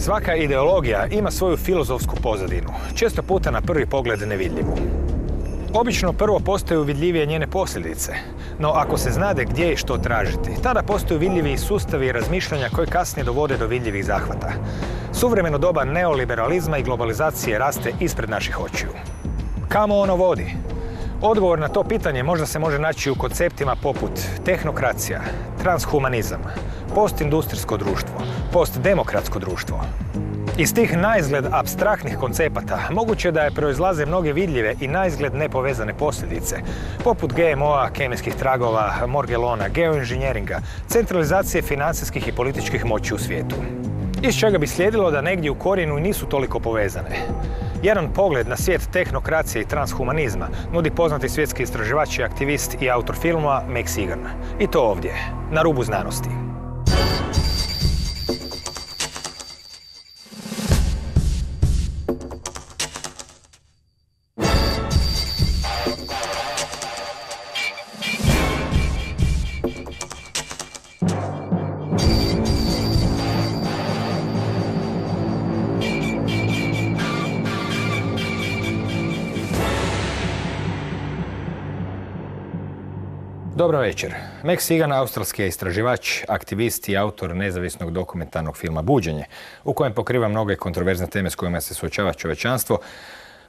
Svaka ideologija ima svoju filozofsku pozadinu, često puta na prvi pogled nevidljivu. Obično prvo postaju vidljivije njene posljedice, no ako se znade gdje i što tražiti, tada postaju vidljivi i sustavi i razmišljanja koji kasnije dovode do vidljivih zahvata. Suvremeno doba neoliberalizma i globalizacije raste ispred naših očiju. Kamo ono vodi? Odgovor na to pitanje možda se može naći u konceptima poput tehnokracija, transhumanizam, postindustrijsko društvo, postdemokratsko društvo. Iz tih naizgled apstraktnih koncepata moguće je da je proizlaze mnoge vidljive i naizgled nepovezane posljedice, poput GMO-a, kemijskih tragova, morgelona, geoinženjeringa, centralizacije financijskih i političkih moći u svijetu. Iz čega bi slijedilo da negdje u korijenu nisu toliko povezane. Jedan pogled na svijet tehnokracije i transhumanizma nudi poznati svjetski istraživač i aktivist i autor filmova Krešimir Mišak. I to ovdje, na rubu znanosti. Dobro večer. Mišak, australski je istraživač, aktivist i autor nezavisnog dokumentarnog filma Buđenje, u kojem pokriva mnoge kontroverzne teme s kojima se suočava čovječanstvo.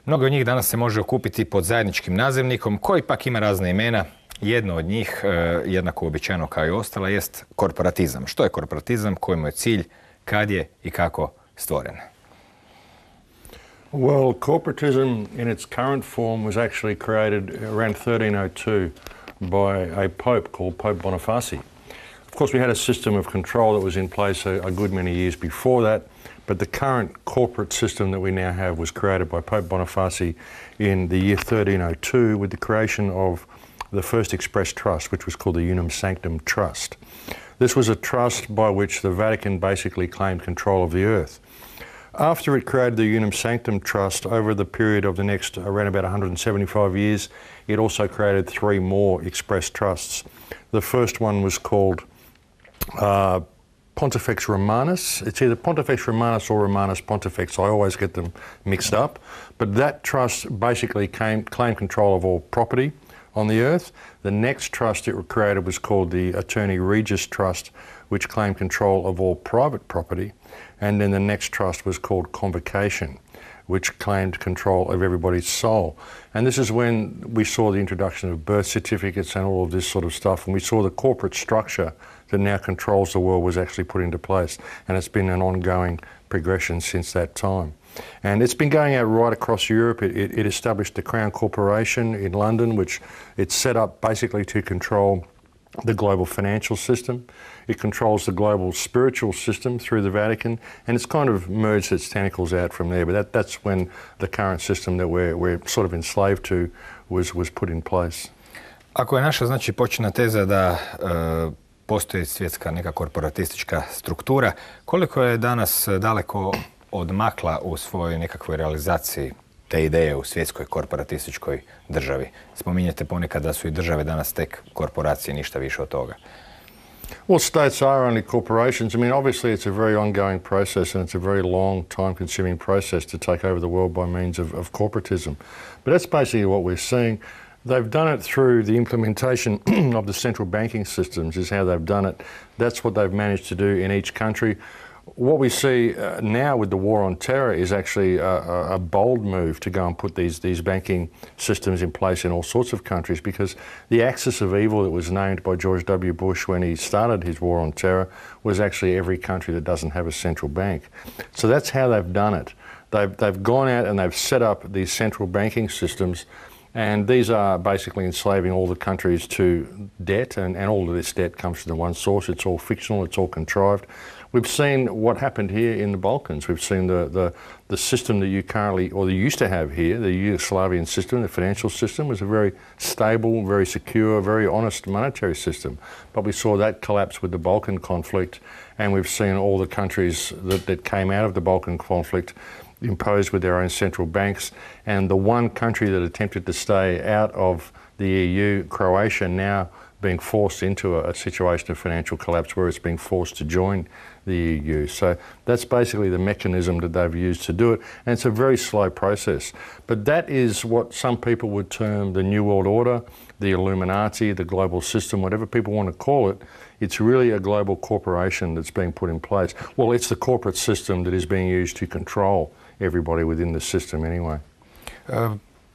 Mnogo od njih danas se može okupiti pod zajedničkim nazivnikom, koji pak ima razne imena. Jedno od njih, jednako uobičajeno kao i ostala, jest korporatizam. Što je korporatizam, koji mu je cilj, kad je i kako stvoren? Well, corporatism in its current form was actually created around 1302 by a pope called Pope Boniface. Of course, we had a system of control that was in place a good many years before that, but the current corporate system that we now have was created by Pope Boniface in the year 1302 with the creation of the first express trust, which was called the Unum Sanctum Trust. This was a trust by which the Vatican basically claimed control of the earth. After it created the Unum Sanctum Trust, over the period of the next around about 175 years, it also created 3 more express trusts. The first one was called Pontifex Romanus. It's either Pontifex Romanus or Romanus Pontifex. I always get them mixed up. But that trust basically claimed control of all property on the earth. The next trust it created was called the Attorney Regis Trust, which claimed control of all private property. And then the next trust was called Convocation, which claimed control of everybody's soul. And this is when we saw the introduction of birth certificates and all of this sort of stuff, and we saw the corporate structure that now controls the world was actually put into place. And it's been an ongoing progression since that time. And it's been going out right across Europe. It established the Crown Corporation in London, which it's set up basically to control the global financial system. It controls the global spiritual system through the Vatican, and it's kind of merged its tentacles out from there. But that's when the current system that we're sort of enslaved to was put in place. Ako je naša, znači, početna teza da postoji svjetska neka korporatistička struktura, koliko je danas daleko odmakla u svojoj nekakvoj realizaciji te ideje u svjetskoj korporatističkoj državi? Spominjete ponekad da su i države danas tek korporacije, ništa više od toga. Well, states are only corporations. I mean, obviously it's a very ongoing process and it's a very long, time-consuming process to take over the world by means of corporatism. But that's basically what we're seeing. They've done it through the implementation of the central banking systems is how they've done it. That's what they've managed to do in each country. What we see now with the war on terror is actually a bold move to go and put these banking systems in place in all sorts of countries, because the axis of evil that was named by George W. Bush when he started his war on terror was actually every country that doesn't have a central bank. So that's how they've done it. They've gone out and they've set up these central banking systems, and these are basically enslaving all the countries to debt, and all of this debt comes from the one source. It's all fictional, it's all contrived. We've seen what happened here in the Balkans. We've seen the system that you currently, or that you used to have here, the Yugoslavian system, the financial system, was a very stable, very secure, very honest monetary system. But we saw that collapse with the Balkan conflict, and we've seen all the countries that came out of the Balkan conflict imposed with their own central banks. And the one country that attempted to stay out of the EU, Croatia, now being forced into a situation of financial collapse where it's being forced to join the EU. So that's basically the mechanism that they've used to do it, and it's a very slow process. But that is what some people would term the New World Order, the Illuminati, the global system, whatever people want to call it. It's really a global corporation that's being put in place. Well, it's the corporate system that is being used to control everybody within the system anyway.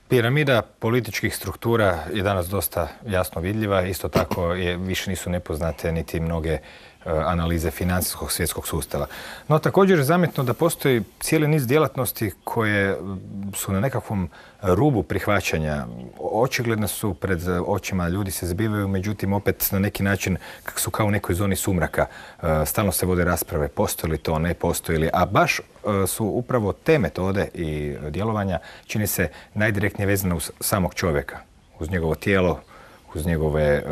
Piramida političkih struktura je danas dosta jasno vidljiva, isto tako više nisu nepoznate niti mnoge analize financijskog svjetskog sustava. No također je zamjetno da postoji cijeli niz djelatnosti koje su na nekakvom rubu prihvaćanja. Očigledno su pred očima, ljudi se zbivaju, međutim opet na neki način su kao u nekoj zoni sumraka. Stalno se vode rasprave, postoji li to, ne postoji li, a baš su upravo te metode i djelovanja čini se najdirektnije vezane uz samog čovjeka, uz njegovo tijelo, uz njegove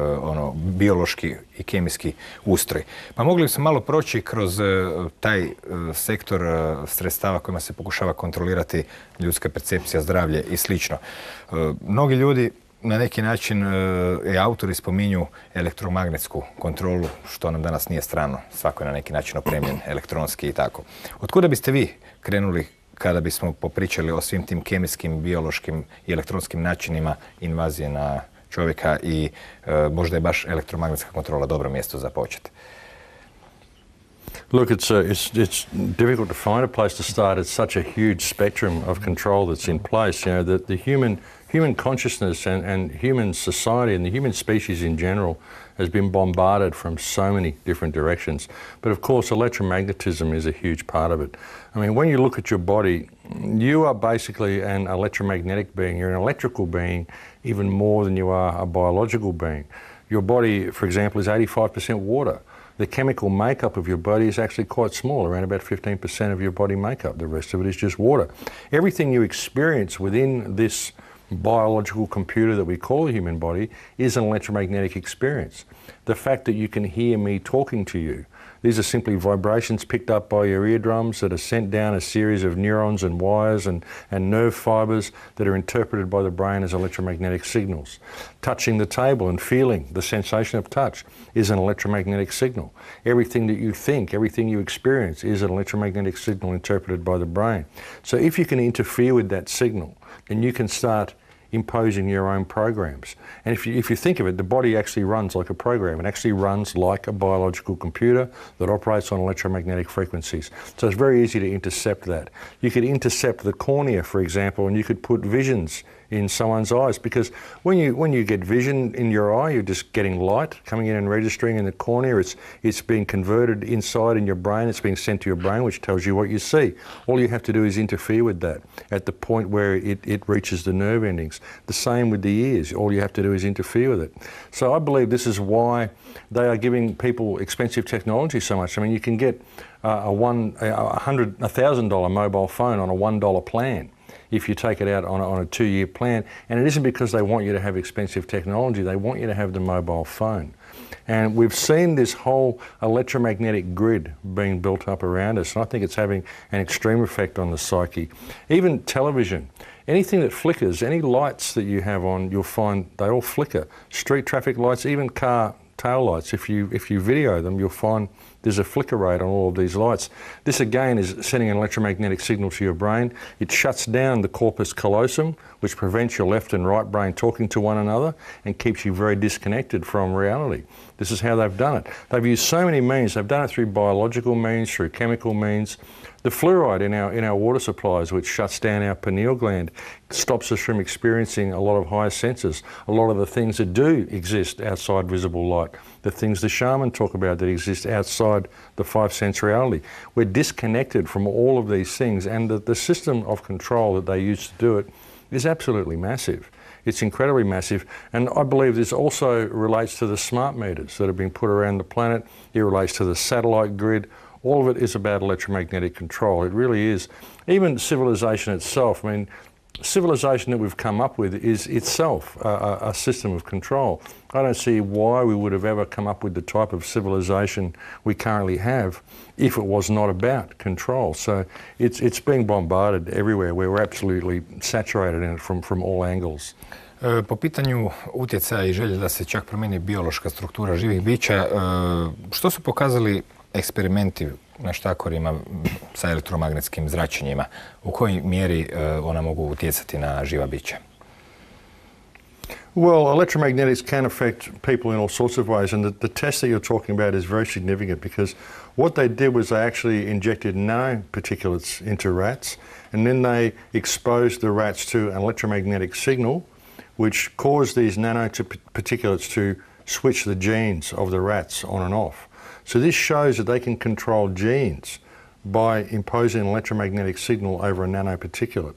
biološki i kemijski ustroj. Pa mogli bi se malo proći kroz taj sektor sredstava kojima se pokušava kontrolirati ljudska percepcija, zdravlje i slično. Mnogi ljudi na neki način i autori spominju elektromagnetsku kontrolu, što nam danas nije strano. Svako je na neki način opremljen elektronski i tako. Otkuda biste vi krenuli kada bismo popričali o svim tim kemijskim, biološkim i elektronskim načinima invazije na čovjeka i možda je baš elektromagnetska kontrola dobro mjesto za početi? Look, it's difficult to find a place to start. It's such a huge spectrum of control that's in place. You know, that the human consciousness and human society and the human species in general has been bombarded from so many different directions. But of course, electromagnetism is a huge part of it. I mean, when you look at your body, you are basically an electromagnetic being. You're an electrical being even more than you are a biological being. Your body, for example, is 85% water. The chemical makeup of your body is actually quite small, around about 15% of your body makeup. The rest of it is just water. Everything you experience within this biological computer that we call the human body is an electromagnetic experience. The fact that you can hear me talking to you, these are simply vibrations picked up by your eardrums that are sent down a series of neurons and wires and nerve fibers that are interpreted by the brain as electromagnetic signals. Touching the table and feeling the sensation of touch is an electromagnetic signal. Everything that you think, everything you experience is an electromagnetic signal interpreted by the brain. So if you can interfere with that signal, then you can start imposing your own programs. And if you think of it, the body actually runs like a program. It actually runs like a biological computer that operates on electromagnetic frequencies. So it's very easy to intercept that. You could intercept the cornea, for example, and you could put visions in someone's eyes, because when you get vision in your eye, you're just getting light coming in and registering in the cornea. It's being converted inside in your brain. It's being sent to your brain, which tells you what you see. All you have to do is interfere with that at the point where it reaches the nerve endings. The same with the ears. All you have to do is interfere with it. So I believe this is why they are giving people expensive technology so much. I mean, you can get a $1,000 mobile phone on a $1 plan if you take it out on a 2-year plan. And it isn't because they want you to have expensive technology, they want you to have the mobile phone. And we've seen this whole electromagnetic grid being built up around us, and I think it's having an extreme effect on the psyche. Even television, anything that flickers, any lights that you have on, you'll find they all flicker. Street traffic lights, even car tail lights, if you video them, you'll find there's a flicker rate on all of these lights. This again is sending an electromagnetic signal to your brain. It shuts down the corpus callosum, which prevents your left and right brain talking to one another and keeps you very disconnected from reality. This is how they've done it. They've used so many means. They've done it through biological means, through chemical means. The fluoride in our water supplies, which shuts down our pineal gland, stops us from experiencing a lot of higher senses, a lot of the things that do exist outside visible light, the things the shaman talk about that exist outside the 5-sense reality. We're disconnected from all of these things, and the system of control that they use to do it is absolutely massive. It's incredibly massive, and I believe this also relates to the smart meters that have been put around the planet. It relates to the satellite grid. All of it is about electromagnetic control. It really is. Even civilization itself, I mean, civilization that we've come up with is itself a system of control. I don't see why we would have ever come up with the type of civilization we currently have if it was not about control. So it's being bombarded everywhere. We're absolutely saturated in it from all angles. Po pitanju utjecaja i želje da se čak promijeni biološka struktura živih bića, što su pokazali eksperimenti na štakorima sa elektromagnetskim zračenjima? U kojoj mjeri ona mogu utjecati na živa bića? Well, electromagnetics can affect people in all sorts of ways, and the test that you're talking about is very significant because what they did was they actually injected nanoparticulates into rats, and then they exposed the rats to an electromagnetic signal which caused these nanoparticulates to switch the genes of the rats on and off. So this shows that they can control genes by imposing an electromagnetic signal over a nanoparticulate.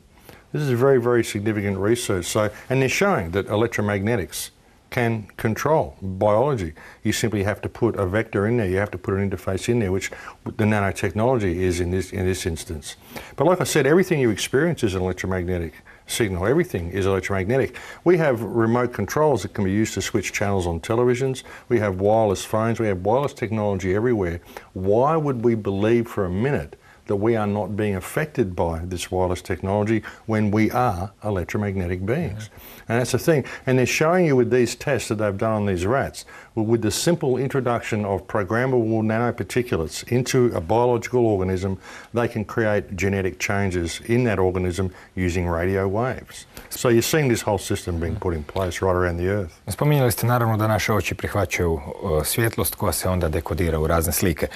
This is very, very significant research. So, and they're showing that electromagnetics can control biology. You simply have to put a vector in there. You have to put an interface in there, which the nanotechnology is in this instance. But like I said, everything you experience is an electromagnetic signal. Everything is electromagnetic. We have remote controls that can be used to switch channels on televisions. We have wireless phones. We have wireless technology everywhere. Why would we believe for a minute that we are not being affected by this wireless technology when we are electromagnetic beings? And that's the thing. And they're showing you with these tests that they've done on these rats, with the simple introduction of programmable nanoparticulates into a biological organism, they can create genetic changes in that organism using radio waves. So you're seeing this whole system being put in place right around the Earth. Spominjali ste naravno da naše oči prihvaćaju svjetlost koja se onda dekodira u razne slike.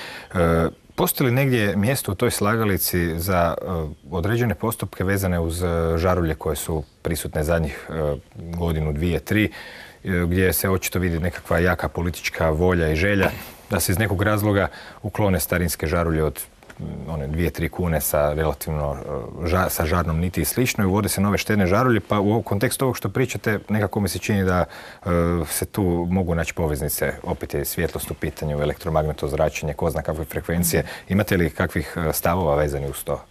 Postoji li negdje mjesto u toj slagalici za određene postupke vezane uz žarulje koje su prisutne zadnjih godinu, dvije, tri, gdje se očito vidi nekakva jaka politička volja i želja da se iz nekog razloga uklone starinske žarulje od one 2-3 kune sa relativno sa žarnom niti i slično i uvode se nove štedne žarulje, pa u kontekstu ovog što pričate nekako mi se čini da se tu mogu naći poveznice. Opet je svjetlost u pitanju, elektromagnetno zračenje, ko zna kakve frekvencije. Imate li kakvih stavova vezani uz to?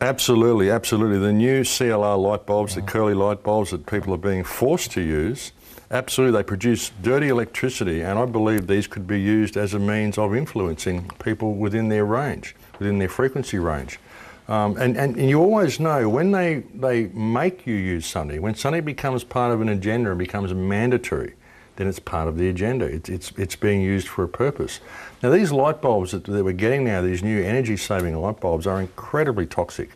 Absolutely, absolutely. The new CLR light bulbs, the curly light bulbs that people are being forced to use, absolutely, they produce dirty electricity, and I believe these could be used as a means of influencing people within their range, within their frequency range. And you always know when they make you use something, when something becomes part of an agenda and becomes mandatory, then it's part of the agenda. It's being used for a purpose. Now, these light bulbs that we're getting now, these new energy-saving light bulbs, are incredibly toxic.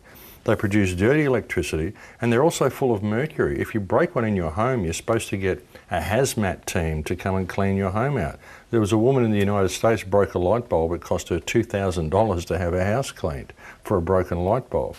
They produce dirty electricity, and they're also full of mercury. If you break one in your home, you're supposed to get a hazmat team to come and clean your home out. There was a woman in the United States broke a light bulb. It cost her $2,000 to have her house cleaned for a broken light bulb.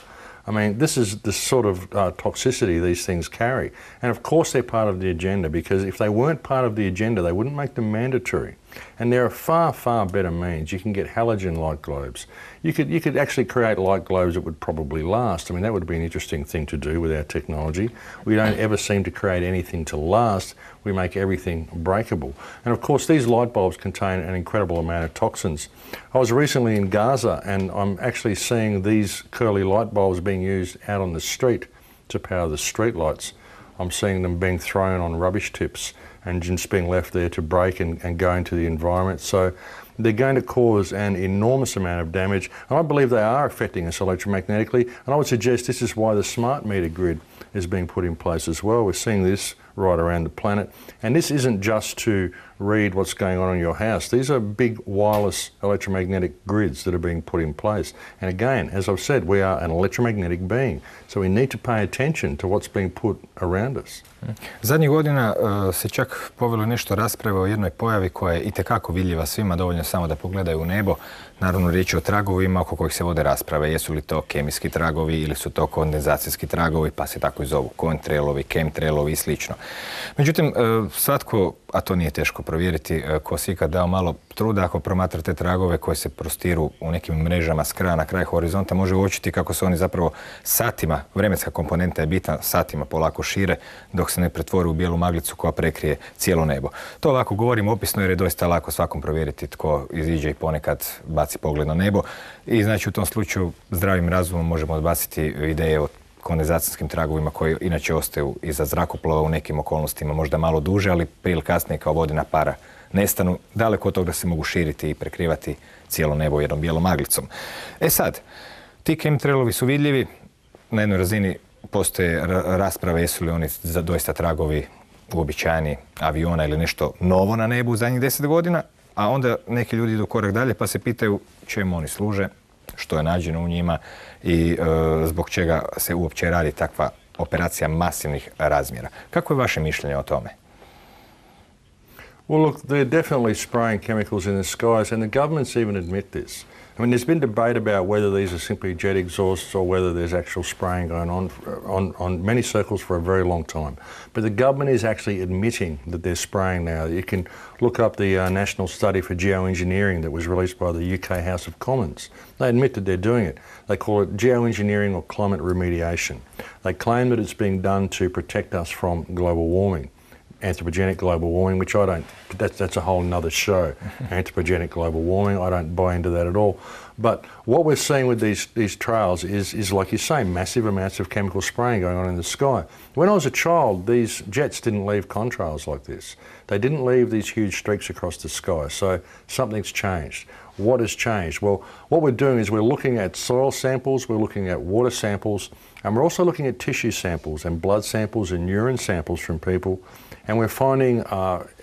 I mean, this is the sort of toxicity these things carry. And of course they're part of the agenda, because if they weren't part of the agenda, they wouldn't make them mandatory. And there are far, far better means. You can get halogen light globes. You could actually create light globes that would probably last. I mean, that would be an interesting thing to do with our technology. We don't ever seem to create anything to last. We make everything breakable. And of course, these light bulbs contain an incredible amount of toxins. I was recently in Gaza, and I'm actually seeing these curly light bulbs being used out on the street to power the street lights. I'm seeing them being thrown on rubbish tips and just being left there to break and go into the environment. So they're going to cause an enormous amount of damage, and I believe they are affecting us electromagnetically, and I would suggest this is why the smart meter grid is being put in place as well. We're seeing this right around the planet, and this isn't just to read what's going on in your house. These are big wireless electromagnetic grids that are being put in place. And again, as I've said, we are an electromagnetic being, so we need to pay attention to what's being put around us. Zadnjih godina se čak povelo nešto rasprave o jednoj pojavi koja je itekako vidljiva svima, dovoljno samo da pogledaju u nebo. Naravno, riječ je o tragovima oko kojih se vode rasprave. Jesu li to kemijski tragovi ili su to kondenzacijski tragovi, pa se tako i zovu contrailovi, chemtrailovi i slično. Međutim, svatko, a to nije teško provjeriti, ko si ikad dao malo truda, ako promatrate tragove koji se prostiru u nekim mrežama s kraja na kraj horizonta, može uočiti kako se oni zapravo satima, vremenska komponenta je bitna, satima polako šire dok se ne pretvori u bijelu maglicu koja prekrije cijelo nebo. To ovako govorim opisno jer je doista lako svakom provjeriti tko iziđe i ponekad baci pogled na nebo. I znači u tom slučaju zdravim razumom možemo odbaciti ideje o kondenzacijskim tragovima koji inače ostaju iza zrakoplova u nekim okolnostima možda malo duže, ali prije ili kasnije kao vodena para nestanu, daleko od toga da se mogu širiti i prekrivati cijelo nebo jednom bijelom maglicom. E sad, ti chemtrailovi su vidljivi na jednoj razini postoje rasprave jesu li oni doista tragovi uobičajeni aviona ili nešto novo na nebu u zadnjih 10 godina, a onda neki ljudi idu korak dalje pa se pitaju čemu oni služe, što je nađeno u njima i zbog čega se uopće radi takva operacija masivnih razmjera. Kako je vaše mišljenje o tome? Well, look, they're definitely spraying chemicals in the skies, and the governments even admit this. I mean, there's been debate about whether these are simply jet exhausts or whether there's actual spraying going on many circles for a very long time. But the government is actually admitting that they're spraying now. You can look up the National Study for Geoengineering that was released by the UK House of Commons. They admit that they're doing it. They call it geoengineering or climate remediation. They claim that it's being done to protect us from global warming. Anthropogenic global warming, which I don't, that's a whole nother show. Anthropogenic global warming, I don't buy into that at all. But what we're seeing with these trails is, like you say, massive amounts of chemical spraying going on in the sky. When I was a child, these jets didn't leave contrails like this. They didn't leave these huge streaks across the sky, so something's changed. What has changed? Well, what we're doing is we're looking at soil samples, we're looking at water samples, and we're also looking at tissue samples and blood samples and urine samples from people. And we're finding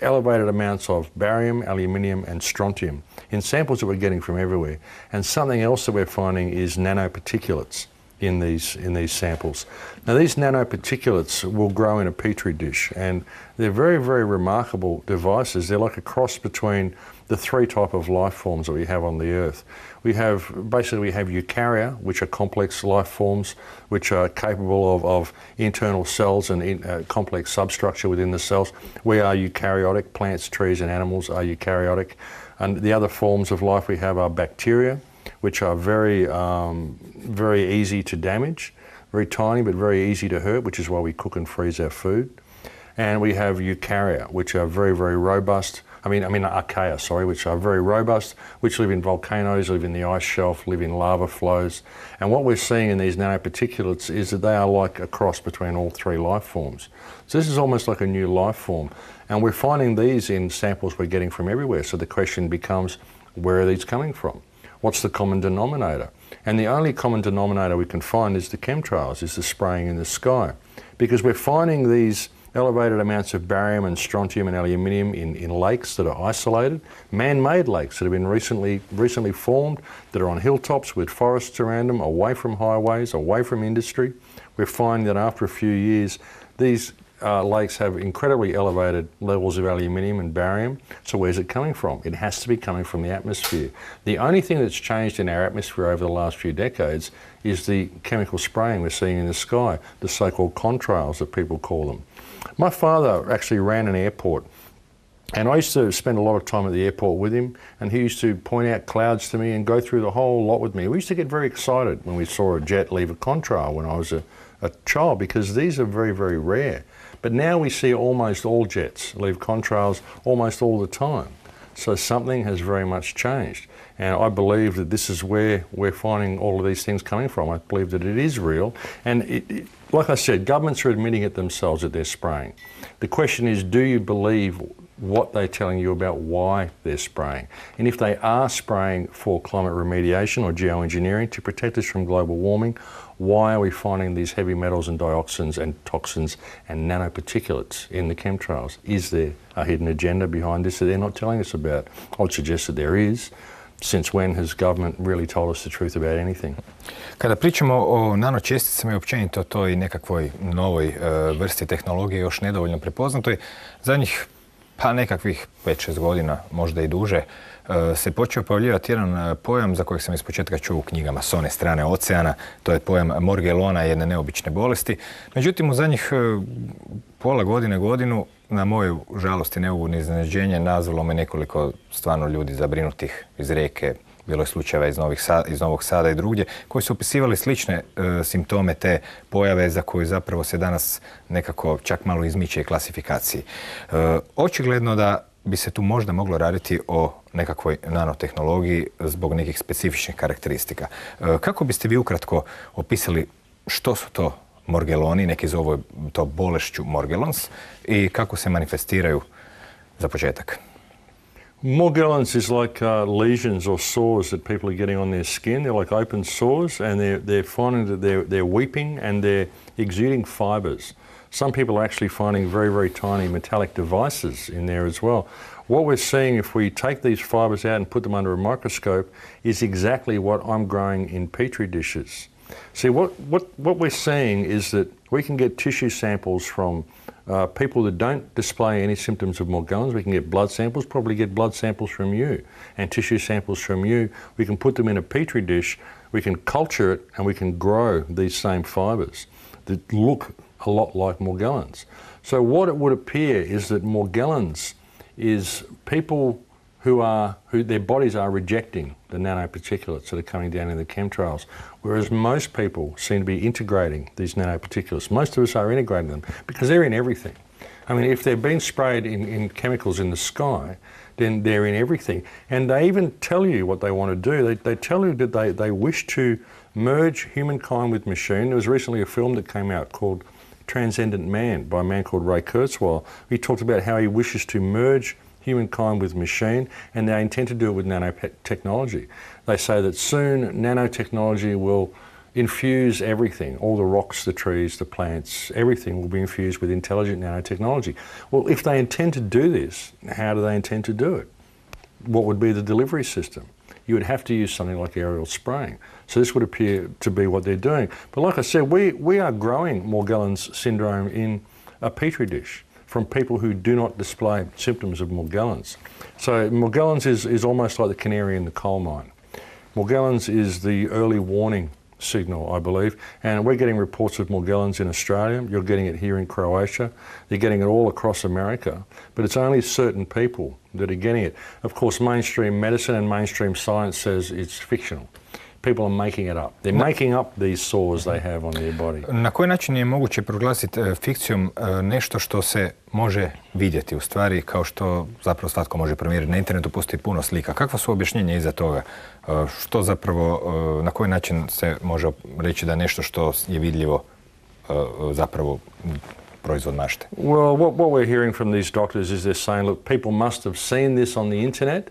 elevated amounts of barium, aluminium and strontium in samples that we're getting from everywhere. And something else that we're finding is nanoparticulates in these samples. Now these nanoparticulates will grow in a petri dish, and they're very, very remarkable devices. They're like a cross between the three type of life forms that we have on the Earth. We have eukarya, which are complex life forms, which are capable of internal cells and complex substructure within the cells. We are eukaryotic. Plants, trees and animals are eukaryotic. And the other forms of life we have are bacteria, which are very easy to damage, very tiny but very easy to hurt, which is why we cook and freeze our food. And we have eukarya, which are very, very robust. Archaea, which are very robust, which live in volcanoes, live in the ice shelf, live in lava flows. And what we're seeing in these nanoparticulates is that they are like a cross between all three life forms. So this is almost like a new life form. And we're finding these in samples we're getting from everywhere. So the question becomes, where are these coming from? What's the common denominator? And the only common denominator we can find is the chemtrails, is the spraying in the sky. Because we're finding these elevated amounts of barium and strontium and aluminium in lakes that are isolated, man-made lakes that have been recently formed, that are on hilltops with forests around them, away from highways, away from industry. We're finding that after a few years, these lakes have incredibly elevated levels of aluminium and barium. So where's it coming from? It has to be coming from the atmosphere. The only thing that's changed in our atmosphere over the last few decades is the chemical spraying we're seeing in the sky, the so-called contrails that people call them. My father actually ran an airport, and I used to spend a lot of time at the airport with him, and he used to point out clouds to me and go through the whole lot with me. We used to get very excited when we saw a jet leave a contrail when I was a child, because these are very, very rare. But now we see almost all jets leave contrails almost all the time. So something has very much changed. And I believe that this is where we're finding all of these things coming from. I believe that it is real. And like I said, governments are admitting it themselves that they're spraying. The question is, do you believe what they're telling you about why they're spraying? And if they are spraying for climate remediation or geoengineering to protect us from global warming, why are we finding these heavy metals and dioxins and toxins and nanoparticulates in the chemtrails? Is there a hidden agenda behind this that they're not telling us about? I would suggest that there is. Since when has government really told us the truth about anything? Kada pričamo o nanočesticama i općenito toj nekakvoj novoj vrsti tehnologije još nedovoljno prepoznatoj, zadnjih nekakvih 5-6 godina, možda i duže, se počeo pojavljivati jedan pojam za kojeg sam ispočetka čuo u knjigama s one strane oceana. To je pojam morgelona, jedne neobične bolesti. Međutim, u zadnjih pola godine, godinu, na moju žalost i neugodno iznenađenje, nazvalo me nekoliko stvarno ljudi zabrinutih iz Rijeke, bilo je slučajeva iz Novog Sada i drugdje, koji su opisivali slične simptome te pojave za koju zapravo se danas nekako čak malo izmiče klasifikaciji. Očigledno da bi se tu možda moglo raditi o nekakvoj nanotehnologiji zbog nekih specifičnih karakteristika. Kako biste vi ukratko opisali što su to morgeloni, neki zovu to bolešću morgelons, i kako se manifestiraju za početak? Morgellons is like lesions or sores that people are getting on their skin. They're like open sores, and they're finding that they're weeping and they're exuding fibres. Some people are actually finding very, very tiny metallic devices in there as well. What we're seeing if we take these fibres out and put them under a microscope is exactly what I'm growing in petri dishes. See, what we're seeing is that we can get tissue samples from people that don't display any symptoms of Morgellons. We can get blood samples, probably get blood samples from you and tissue samples from you. We can put them in a petri dish, we can culture it, and we can grow these same fibres that look a lot like Morgellons. So what it would appear is that Morgellons is people who their bodies are rejecting the nanoparticulates that are coming down in the chemtrails, whereas most people seem to be integrating these nanoparticulates. Most of us are integrating them because they're in everything. I mean, if they're being sprayed in chemicals in the sky, then they're in everything. And they even tell you what they want to do. They tell you that they wish to merge humankind with machine. There was recently a film that came out called Transcendent Man by a man called Ray Kurzweil. He talked about how he wishes to merge humankind with machine, and they intend to do it with nanotechnology. They say that soon nanotechnology will infuse everything, all the rocks, the trees, the plants, everything will be infused with intelligent nanotechnology. Well, if they intend to do this, how do they intend to do it? What would be the delivery system? You would have to use something like aerial spraying. So this would appear to be what they're doing. But like I said, we are growing Morgellons syndrome in a petri dish from people who do not display symptoms of Morgellons. So Morgellons is almost like the canary in the coal mine. Morgellons is the early warning signal, I believe, and we're getting reports of Morgellons in Australia. You're getting it here in Croatia. You're getting it all across America, but it's only certain people that are getting it. Of course, mainstream medicine and mainstream science says it's fictional. People are making it up. They're making up these sores they have on their body. Na koji način je moguće proglasiti fikcijom nešto što se može vidjeti u stvari, kao što zapravo svatko može provjeriti? Na internetu postoji puno slika. Kakva su objašnjenja iza toga? Što zapravo, na koji način se može reći da nešto što je vidljivo zapravo proizvod mašte? Well, what we're hearing from these doctors is they're saying, look, people must have seen this on the internet,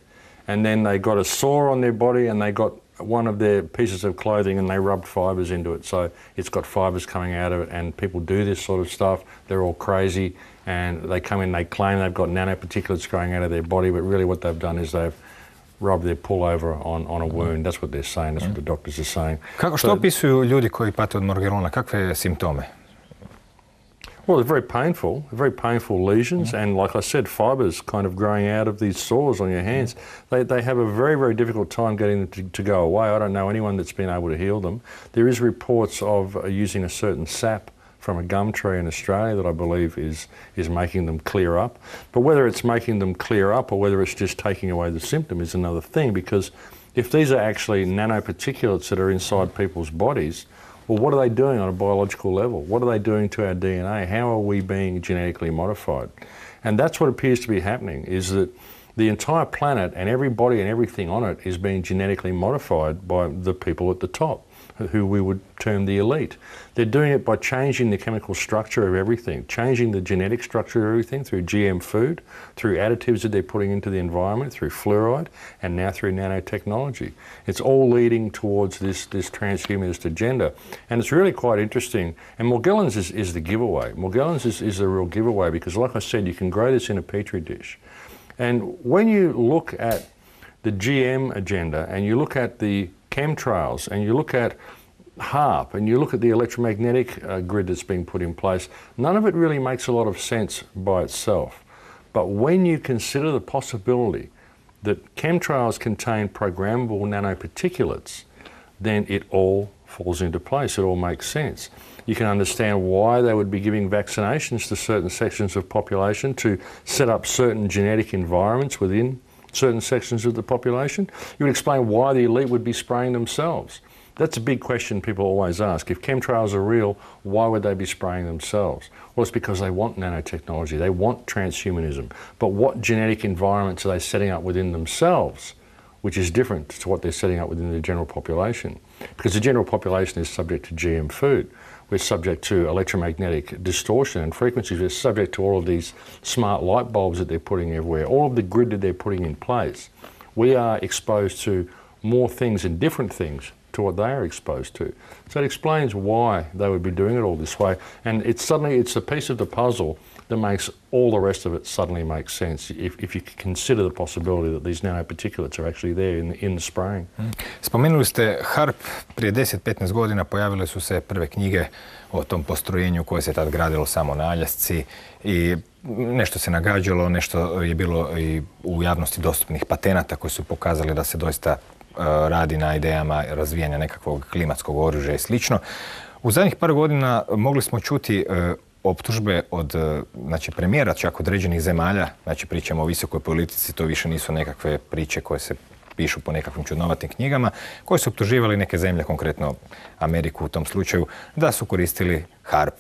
and then they got a sore on their body, and they got one of their pieces of clothing and they rubbed fibres into it. So it's got fibres coming out of it, and people do this sort of stuff. They're all crazy, and they come in, they claim they've got nanoparticulates growing out of their body, but really what they've done is they've rubbed their pullover on a wound. That's what they're saying, that's what the doctors are saying. Što opisuju ljudi koji pate od Morgellona? Kakve simptome? Well, they're very painful lesions, and like I said, fibres kind of growing out of these sores on your hands. They have a very, very difficult time getting them to go away. I don't know anyone that's been able to heal them. There is reports of using a certain sap from a gum tree in Australia that I believe is making them clear up. But whether it's making them clear up or whether it's just taking away the symptom is another thing, because if these are actually nanoparticulates that are inside people's bodies, well, what are they doing on a biological level? What are they doing to our DNA? How are we being genetically modified? And that's what appears to be happening, is that the entire planet and every body and everything on it is being genetically modified by the people at the top, who we would term the elite. They're doing it by changing the chemical structure of everything, changing the genetic structure of everything through GM food, through additives that they're putting into the environment, through fluoride, and now through nanotechnology. It's all leading towards this transhumanist agenda. And it's really quite interesting. And Morgellons is the giveaway. Morgellons is the real giveaway, because like I said, you can grow this in a petri dish. And when you look at the GM agenda and you look at the chemtrails and you look at HAARP and you look at the electromagnetic grid that's being put in place, none of it really makes a lot of sense by itself. But when you consider the possibility that chemtrails contain programmable nanoparticulates, then it all falls into place, it all makes sense. You can understand why they would be giving vaccinations to certain sections of population to set up certain genetic environments within certain sections of the population. You would explain why the elite would be spraying themselves. That's a big question people always ask. If chemtrails are real, why would they be spraying themselves? Well, it's because they want nanotechnology, they want transhumanism. But what genetic environments are they setting up within themselves, which is different to what they're setting up within the general population? Because the general population is subject to GM food. we're subject to electromagnetic distortion and frequencies. We're subject to all of these smart light bulbs that they're putting everywhere, all of the grid that they're putting in place. We are exposed to more things and different things to what they are exposed to. So it explains why they would be doing it all this way. And it's a piece of the puzzle that makes all the rest of it suddenly make sense if you consider the possibility that these nanoparticulates are actually there in the spraying. Spomenuli ste HARP, prije 10-15 godina pojavile su se prve knjige o tom postrojenju koje se tad gradilo samo na Aljasci i nešto se nagađalo, nešto je bilo i u javnosti dostupnih patenata koji su pokazali da se doista radi na idejama razvijanja nekakvog klimatskog oružja i slično. U zadnjih par godina mogli smo čuti optužbe od premijera čak određenih zemalja, pričamo o visokoj politici, to više nisu nekakve priče koje se pišu po nekakvim čudnovatim knjigama, koji su optuživali neke zemlje, konkretno Ameriku u tom slučaju, da su koristili HARP.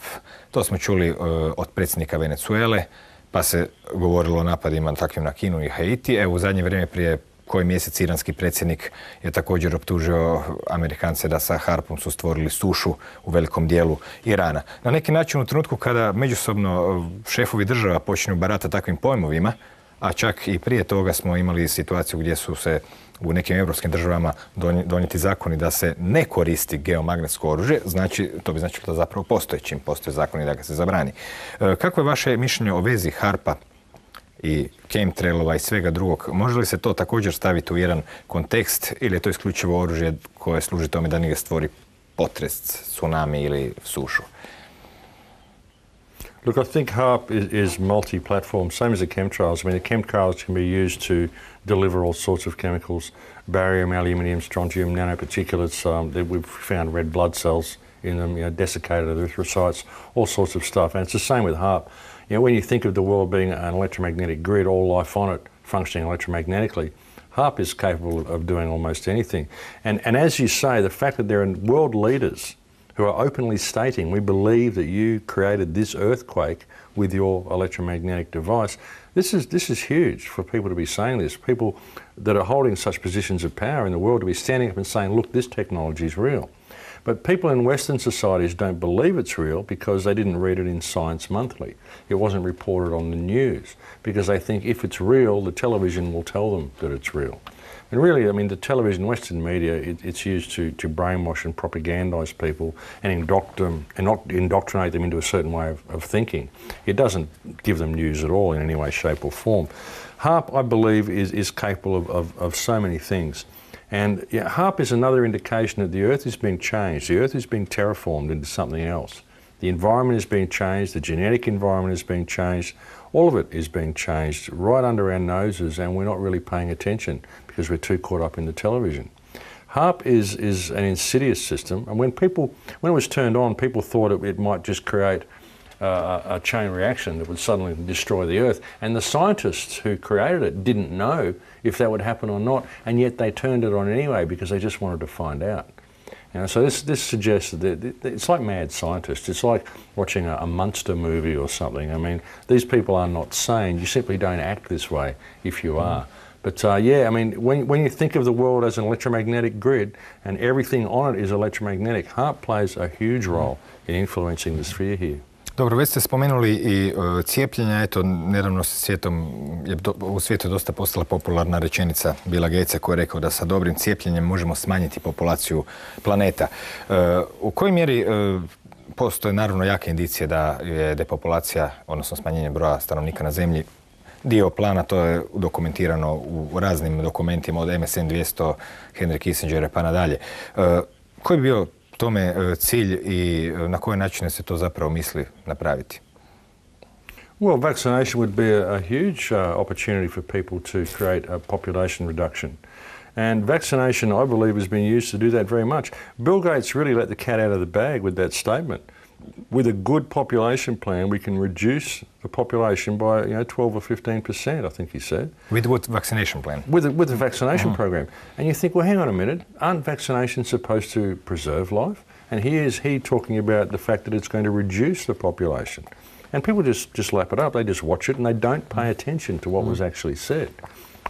To smo čuli od predsjednika Venezuele, pa se govorilo o napadima takvim na Kinu i Haiti. Evo, u zadnje vrijeme prije koji mjesec iranski predsjednik je također optužio Amerikance da sa HARP-om su stvorili sušu u velikom dijelu Irana. Na neki način u trenutku kada međusobno šefovi država počinju baratati takvim pojmovima, a čak i prije toga smo imali situaciju gdje su se u nekim europskim državama donijeti zakoni da se ne koristi geomagnetsko oružje, to bi značilo da zapravo postoji čim postoje zakoni da ga se zabrani. Kako je vaše mišljenje o vezi HARP-a i chemtrailova i svega drugog? Može li se to također staviti u jedan kontekst ili je to isključivo oružje koje služi tome da nije stvori potres, tsunami ili sušu? Look, I think HARP is multi-platform, same as the chemtrails. I mean, the chemtrails can be used to deliver all sorts of chemicals, barium, aluminium, strontium, nanoparticulates. We've found red blood cells in them, desiccated erythrocytes, all sorts of stuff. And it's the same with HARP. When you think of the world being an electromagnetic grid, all life on it functioning electromagnetically, HARP is capable of doing almost anything. And as you say, the fact that there are world leaders who are openly stating, we believe that you created this earthquake with your electromagnetic device, this is huge for people to be saying this. People that are holding such positions of power in the world to be standing up and saying, look, this technology is real. But people in Western societies don't believe it's real because they didn't read it in Science Monthly. It wasn't reported on the news because they think if it's real, the television will tell them that it's real. And really, I mean, the television, Western media, it's used to brainwash and propagandise people and indoctrinate them into a certain way of thinking. It doesn't give them news at all in any way, shape or form. HARP, I believe, is capable of so many things. And HARP is another indication that the Earth is being changed. The Earth is being terraformed into something else. The environment is being changed, the genetic environment is being changed, all of it is being changed right under our noses, and we're not really paying attention because we're too caught up in the television. HARP is an insidious system, and when it was turned on, people thought it might just create a chain reaction that would suddenly destroy the Earth. And the scientists who created it didn't know if that would happen or not, and yet they turned it on anyway because they just wanted to find out. So this suggests that it's like mad scientists. It's like watching a monster movie or something. I mean, these people are not sane. You simply don't act this way if you are. But I mean, when you think of the world as an electromagnetic grid and everything on it is electromagnetic, HARP plays a huge role in influencing the sphere here. Dobro, već ste spomenuli i cijepljenja. Eto, nedavno u svijetu dosta postala popularna rečenica Billa Gatesa koji je rekao da sa dobrim cijepljenjem možemo smanjiti populaciju planeta. U kojoj mjeri postoje naravno jake indicije da je depopulacija, odnosno smanjenje broja stanovnika na Zemlji, dio plana? To je dokumentirano u raznim dokumentima od MSN 200, Henry Kissingera pa nadalje. Koji bi bio tome cilj i na koje načine se to zapravo misli napraviti? Well, vaccination would be a huge opportunity for people to create a population reduction. And vaccination, I believe, has been used to do that very much. Bill Gates really let the cat out of the bag with that statement. With a good population plan, we can reduce the population by 12 or 15%, I think he said. With what vaccination plan? With the vaccination program. And you think, well, hang on a minute, aren't vaccinations supposed to preserve life? And here's he talking about the fact that it's going to reduce the population. And people just lap it up, they just watch it and they don't pay attention to what was actually said.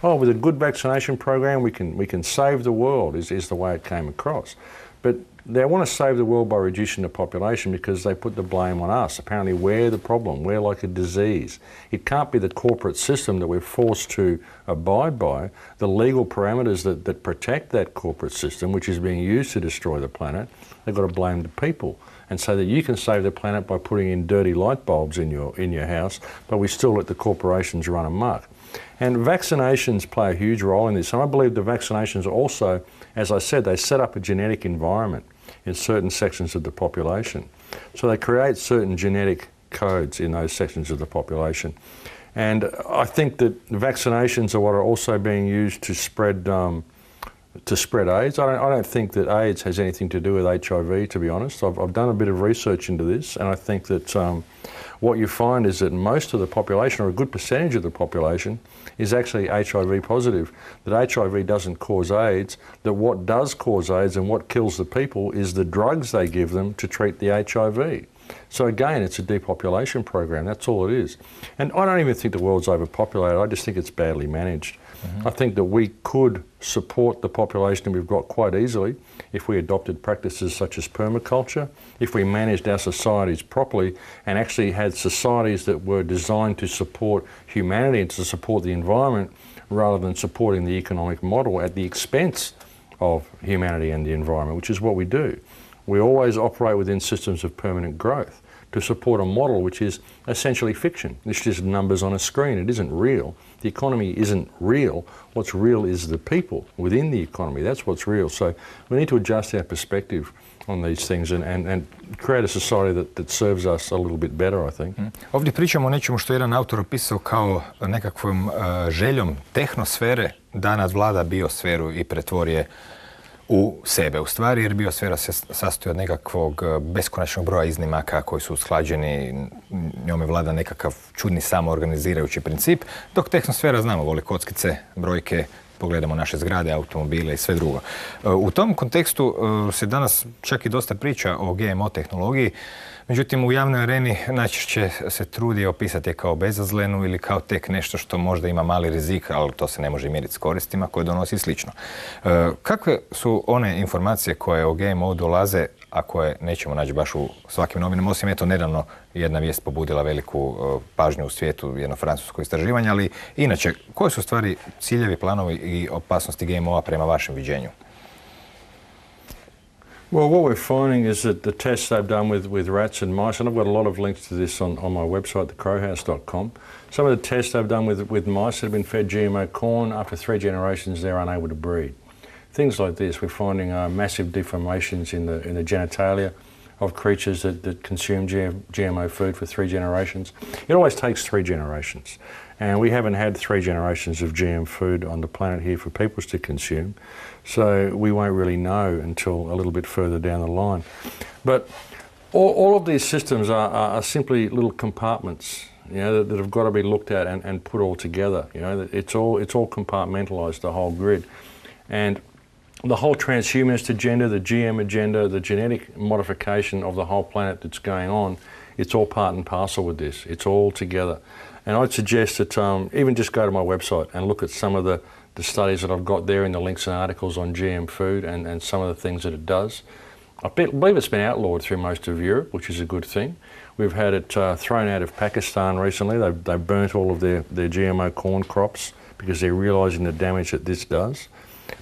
Oh, with a good vaccination program, we can save the world, is the way it came across. But they want to save the world by reducing the population because they put the blame on us. Apparently we're the problem, we're like a disease. It can't be the corporate system that we're forced to abide by, the legal parameters that protect that corporate system, which is being used to destroy the planet. They've got to blame the people and say that you can save the planet by putting in dirty light bulbs in your house, but we still let the corporations run amok. And vaccinations play a huge role in this. And I believe the vaccinations also, as I said, they set up a genetic environment in certain sections of the population. So they create certain genetic codes in those sections of the population. And I think that vaccinations are what are also being used to spread AIDS. I don't think that AIDS has anything to do with HIV, to be honest. I've done a bit of research into this, and I think that what you find is that most of the population, or a good percentage of the population, is actually HIV positive. That HIV doesn't cause AIDS, that what does cause AIDS and what kills the people is the drugs they give them to treat the HIV. So again, it's a depopulation program, that's all it is. And I don't even think the world's overpopulated, I just think it's badly managed. I think that we could support the population we've got quite easily if we adopted practices such as permaculture, if we managed our societies properly and actually had societies that were designed to support humanity and to support the environment rather than supporting the economic model at the expense of humanity and the environment, which is what we do. We always operate within systems of permanent growth to support a model which is essentially fiction. It's just numbers on a screen. It isn't real. The economy isn't real. What's real is the people within the economy. That's what's real. So we need to adjust our perspective on these things and create a society that serves us a little bit better, I think. Ovdje pričamo o nečemu što je jedan autor opisao kao nekakvom željom tehnosfere da nadvlada biosferu i pretvori je u sebe, u stvari, jer biosfera se sastoji od nekakvog beskonačnog broja iznimaka koji su usklađeni, njome vlada nekakav čudni samoorganizirajući princip, dok tehnosfera, znamo, voli kockice, brojke, pogledamo naše zgrade, automobile i sve drugo. U tom kontekstu se danas čak i dosta priča o GMO tehnologiji, međutim u javnoj areni najčešće se trudi opisati je kao bezazlenu ili kao tek nešto što možda ima mali rizik, ali to se ne može mjeriti s koristima koje donosi i slično. Kakve su one informacije koje o GMO dolaze, a koje nećemo naći baš u svakim novinama, osim eto nedavno jedna vijest pobudila veliku pažnju u svijetu, jedno francusko istraživanje, ali inače, koje su stvari ciljevi, planovi i opasnosti GMO-a prema vašem viđenju? Well, what we're finding is that the tests they've done with rats and mice, and I've got a lot of links to this on my website, thecrowhouse.com. Some of the tests they've done with mice that have been fed GMO corn, after 3 generations they're unable to breed. Things like this, we're finding massive deformations in the genitalia of creatures that consume GMO food for 3 generations. It always takes 3 generations. And we haven't had 3 generations of GM food on the planet here for people to consume. So we won't really know until a little bit further down the line. But all of these systems are simply little compartments, you know, that have got to be looked at and put all together. You know, it's all compartmentalised, the whole grid. And the whole transhumanist agenda, the GM agenda, the genetic modification of the whole planet that's going on, it's all part and parcel with this. It's all together. And I'd suggest that even just go to my website and look at some of the studies that I've got there in the links and articles on GM food and some of the things that it does. I believe it's been outlawed through most of Europe, which is a good thing. We've had it thrown out of Pakistan recently. They've burnt all of their GMO corn crops because they're realising the damage that this does.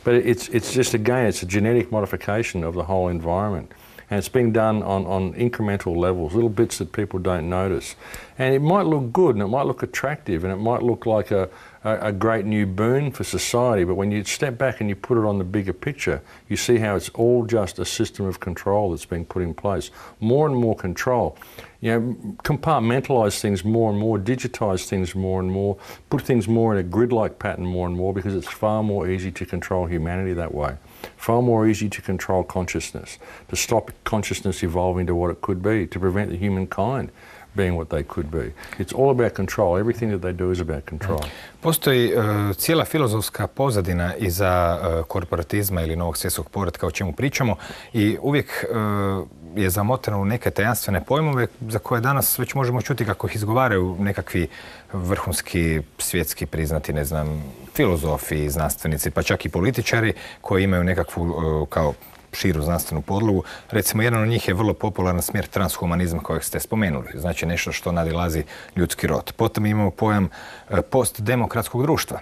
But it's just, again, it's a genetic modification of the whole environment. And it's being done on incremental levels, little bits that people don't notice. And it might look good and it might look attractive and it might look like a great new boon for society, but when you step back and you put it on the bigger picture, you see how it's all just a system of control that's being put in place. More and more control. You know, compartmentalise things more and more, digitise things more and more, put things more in a grid-like pattern more and more, because it's far more easy to control humanity that way. Far more easy to control consciousness, to stop consciousness evolving to what it could be, to prevent the humankind being what they could be. It's all about control. Everything that they do is about control. Postoji cijela filozofska pozadina iza korporatizma ili novog svjetskog poretka o čemu pričamo i uvijek je zamotano u neke tajanstvene pojmove za koje danas već možemo čuti kako ih izgovaraju nekakvi vrhunski svjetski priznati, ne znam, filozofi, znanstvenici, pa čak i političari koji imaju nekakvu kao širu znanstvenu podlogu. Recimo, jedan od njih je vrlo popularan smjer transhumanizma kojeg ste spomenuli. Znači nešto što nadilazi ljudski rod. Potom imamo pojam postdemokratskog društva.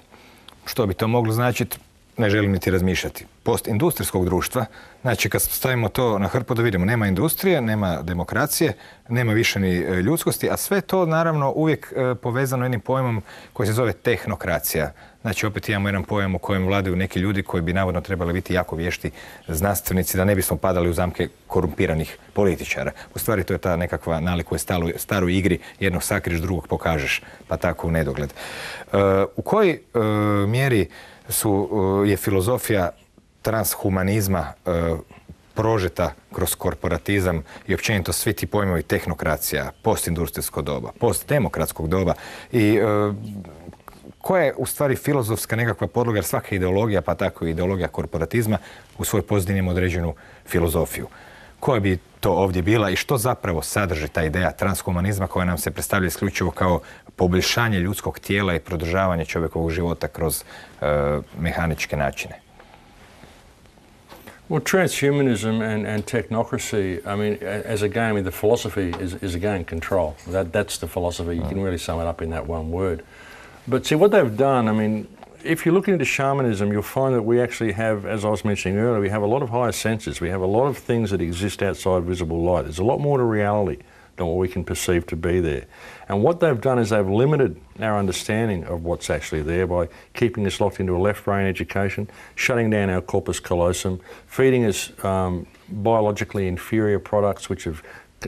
Što bi to moglo značiti? Ne želim niti razmišljati. Postindustrijskog društva, znači kad stavimo to na hrpu da vidimo, nema industrije, nema demokracije, nema više ni ljudskosti, a sve to naravno uvijek povezano jednim pojmom koji se zove tehnokracija. Znači opet imamo jedan pojam u kojem vladaju neki ljudi koji bi navodno trebali biti jako vješti znanstvenici da ne bismo padali u zamke korumpiranih političara. U stvari to je ta nekakva nalik u staroj igri, jednog sakriš, drugog pokažeš, pa tako u nedogled. U kojoj mjeri je filozofija transhumanizma prožeta kroz korporatizam i općenito svi ti pojmovi tehnokracija, postindustrijsko doba, postdemokratskog doba i koja je u stvari filozofska nekakva podloga, jer svaka ideologija, pa tako i ideologija korporatizma u svoj pozadini ima određenu filozofiju. Koja bi to ovdje bila i što zapravo sadrži ta ideja transhumanizma koja nam se predstavlja isključivo kao poboljšanje ljudskog tijela i produžavanje čovjekovog života kroz mehaničke načine? Well, transhumanism and technocracy, I mean, as a game, the philosophy is again control. That's the philosophy. You can really sum it up in that one word. But see, what they've done, I mean, if you look into shamanism, you'll find that we actually have, as I was mentioning earlier, we have a lot of higher senses. We have a lot of things that exist outside visible light. There's a lot more to reality than what we can perceive to be there. And what they've done is they've limited our understanding of what's actually there by keeping us locked into a left brain education, shutting down our corpus callosum, feeding us biologically inferior products which have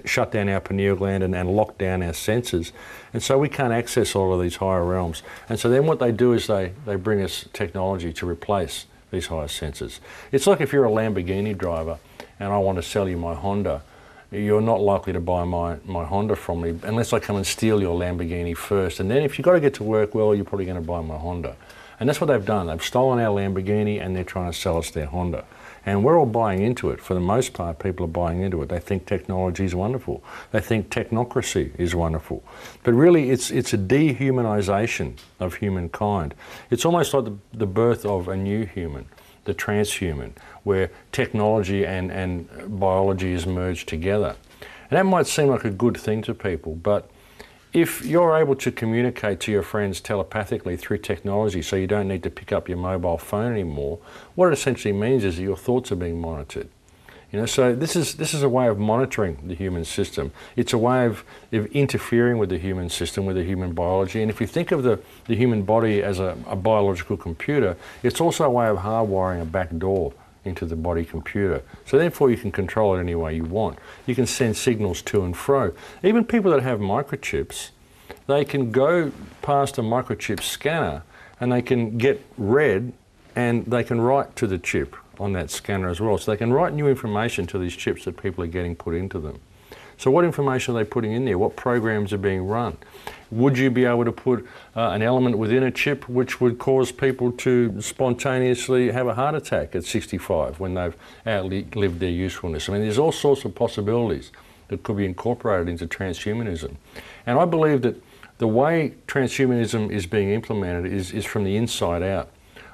shut down our pineal gland and locked down our senses. And so we can't access all of these higher realms. And so then what they do is they bring us technology to replace these higher senses. It's like if you're a Lamborghini driver and I want to sell you my Honda, you're not likely to buy my Honda from me unless I come and steal your Lamborghini first. And then if you've got to get to work, well, you're probably going to buy my Honda. And that's what they've done. They've stolen our Lamborghini and they're trying to sell us their Honda. And we're all buying into it. For the most part, people are buying into it. They think technology is wonderful. They think technocracy is wonderful. But really, it's a dehumanization of humankind. It's almost like the birth of a new human, the transhuman, where technology and biology is merged together. And that might seem like a good thing to people, but if you're able to communicate to your friends telepathically through technology so you don't need to pick up your mobile phone anymore, what it essentially means is that your thoughts are being monitored. You know, so this is a way of monitoring the human system. It's a way of interfering with the human system, with the human biology. And if you think of the human body as a biological computer, it's also a way of hardwiring a back door into the body computer. So therefore you can control it any way you want. You can send signals to and fro. Even people that have microchips, they can go past a microchip scanner and they can get read and they can write to the chip on that scanner as well. So they can write new information to these chips that people are getting put into them. So what information are they putting in there? What programs are being run? Would you be able to put an element within a chip which would cause people to spontaneously have a heart attack at 65 when they've outlived their usefulness? I mean, there's all sorts of possibilities that could be incorporated into transhumanism. And I believe that the way transhumanism is being implemented is from the inside out.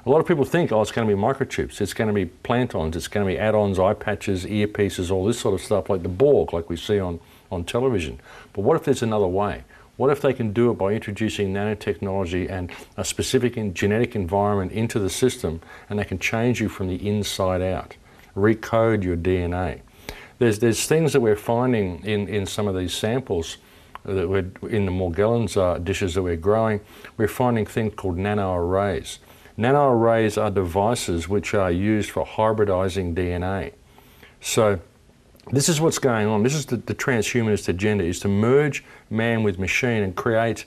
A lot of people think, oh, it's going to be microchips, it's going to be plantons, it's going to be add-ons, eye patches, earpieces, all this sort of stuff like the Borg, like we see on television. But what if there's another way? What if they can do it by introducing nanotechnology and a specific genetic environment into the system, and they can change you from the inside out, recode your DNA? There's things that we're finding in some of these samples that we're in the Morgellons dishes that we're growing. We're finding things called nanoarrays. Nanoarrays are devices which are used for hybridizing DNA. So this is what's going on. This is the transhumanist agenda, is to merge man with machine and create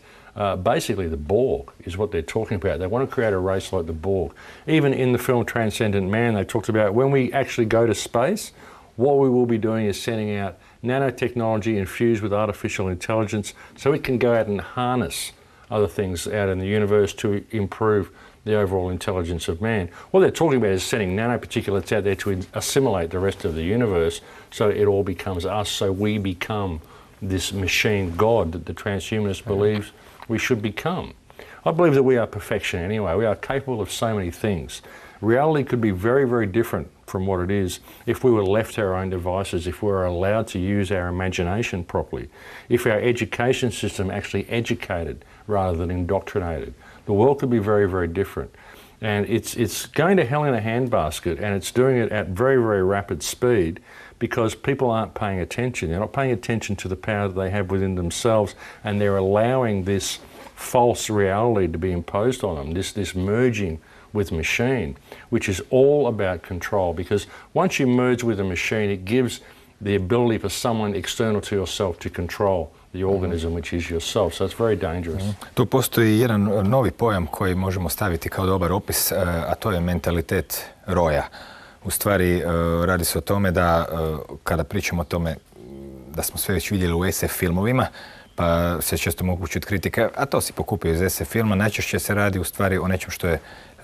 basically the Borg is what they're talking about. They want to create a race like the Borg. Even in the film Transcendent Man, they talked about when we actually go to space, what we will be doing is sending out nanotechnology infused with artificial intelligence so it can go out and harness other things out in the universe to improve the overall intelligence of man. What they're talking about is sending nanoparticulates out there to assimilate the rest of the universe so it all becomes us, so we become this machine god that the transhumanist believes we should become. I believe that we are perfection anyway. We are capable of so many things. Reality could be very, very different from what it is if we were left our own devices, if we were allowed to use our imagination properly, if our education system actually educated rather than indoctrinated. The world could be very, very different. And it's going to hell in a handbasket, and it's doing it at very, very rapid speed because people aren't paying attention. They're not paying attention to the power that they have within themselves, and they're allowing this false reality to be imposed on them, this merging with machine, which is all about control. Because once you merge with a machine, it gives the ability for someone external to yourself to control the organism, which is yourself. So it's very dangerous. Tu postoji jedan novi pojam koji možemo staviti kao dobar opis, a to je mentalitet roja. U stvari, radi se o tome da kada pričamo o tome da smo sve već vidjeli u SF filmovima, pa se često mogu čuti kritike, a to si pokupio iz SF filma, najčešće se radi u stvari o nečem što